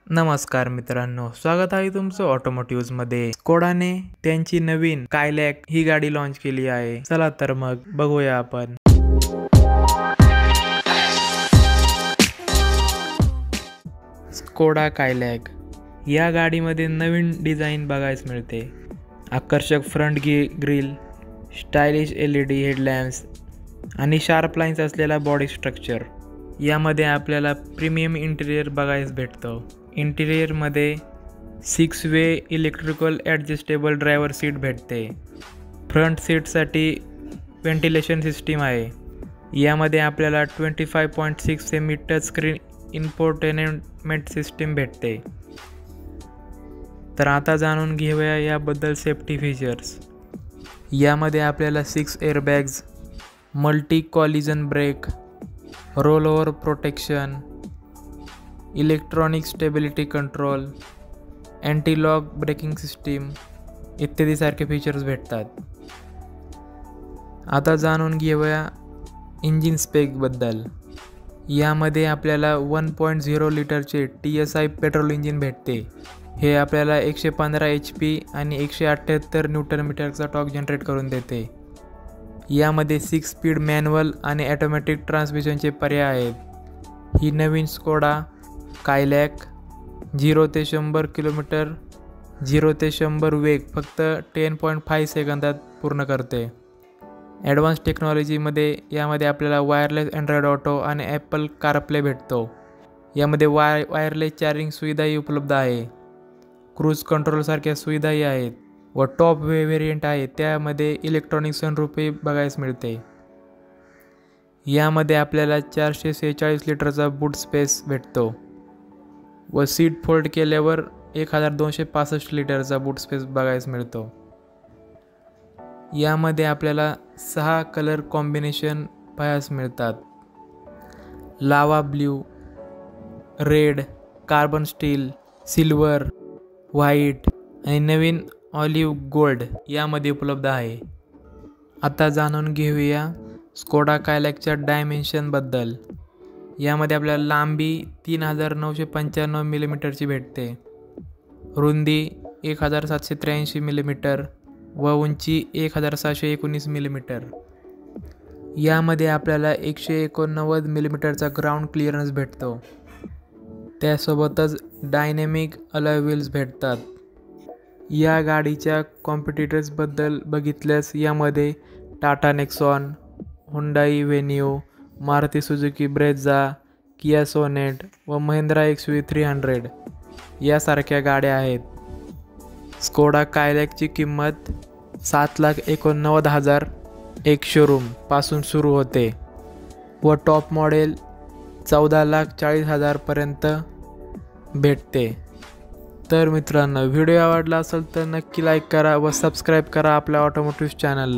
नमस्कार मित्रांनो, स्वागत आहे तुमचं ऑटोमोटिव्हमध्ये। स्कोडाने त्यांची नवीन कायलॅक ही गाडी लॉन्च केली आहे। चला तर मग बघूया आपण। स्कोडा कायलॅक या गाडीमध्ये नवीन डिझाइन बघायला मिळते। आकर्षक फ्रंट ग्रिल, स्टायलिश LED हेडलॅम्प्स आणि शार्प लाईन्स असलेला बॉडी स्ट्रक्चर। यामध्ये आपल्याला प्रीमियम इंटिरियर बघायला भेटतो। इंटिरियरमध्ये 6 वे इलेक्ट्रिकल ॲडजस्टेबल ड्रायव्हर सीट भेटते। फ्रंट सीटसाठी व्हेंटिलेशन सिस्टीम आहे। यामध्ये आपल्याला 25.6 semi touch screen infotainment system भेटते। तर आता जाणून घेऊया याबद्दल सेफ्टी फीचर्स। यामध्ये आपल्याला 6 airbags, multi collision brake, roll over protection, electronic stability control, anti lock braking system इत्यादी सारखे फीचर्स भेटतात। आता जाणून घेऊया इंजिन स्पेकबद्दल। यामध्ये आपल्याला 1.0 लिटरचे TSI पेट्रोल इंजिन भेटते। हे आपल्याला 115 HP आणि 178 न्यूटन मीटरचा टॉर्क जनरेट करून देते। यामध्ये 6 स्पीड मॅन्युअल आणि ऑटोमॅटिक ट्रान्समिशनचे पर्याय आहेत। ही नवीन स्कोडा कायलॅक 0 ते 100 किलोमीटर 0 ते 100 वेग फक्त 10.5 सेकंदात पूर्ण करते। ॲडव्हान्स टेक्नॉलॉजीमध्ये यामध्ये आपल्याला वायरलेस अँड्रॉइड ऑटो आणि ॲपल कारप्ले भेटतो। यामध्ये वायरलेस चार्जिंग सुविधाही उपलब्ध आहे। क्रूज कंट्रोलसारख्या सुविधाही आहेत व टॉप व्हेरियंट आहे त्यामध्ये इलेक्ट्रॉनिक सनरूफही बघायला मिळते। यामध्ये आपल्याला 446 लिटरचा बूट स्पेस भेटतो व सीट फोल्ड केल्यावर 1265 लिटरचा बूट स्पेस बघायला मिळतो। यामध्ये आपल्याला 6 कलर कॉम्बिनेशन पाहायला मिळतात। लावा blue, red, carbon steel, silver, white आणि नवीन ऑलिव्ह गोल्ड यामध्ये उपलब्ध आहे। आता जाणून घेऊया स्कोडा कायलॅकच्या डायमेन्शनबद्दल। यामध्ये आपल्याला लांबी 3995 मिलीमीटरची भेटते, रुंदी 1783 मिलीमीटर व उंची 1719 मिलीमीटर। यामध्ये आपल्याला 189 मिलीमीटरचा ग्राउंड क्लिअरन्स भेटतो। त्यासोबतच डायनॅमिक अलॉय व्हील्स भेटतात। या गाडीच्या कॉम्पिटिटर्सबद्दल बघितल्यास यामध्ये Tata Nexon, Hyundai Venue, Maruti Suzuki Brezza, Kia Sonet व महिंद्रा XUV300 यासारख्या गाड्या आहेत। स्कोडा कायलॅकची किंमत 7,89,000 एक शोरूम पासून सुरू होते व टॉप मॉडेल 14,40,000 पर्यंत भेटते। तर मित्रांनो, व्हिडिओ आवडला असेल तर नक्की लाईक करा व सबस्क्राईब करा आपल्या ऑटोमोटिव्ह चॅनलला।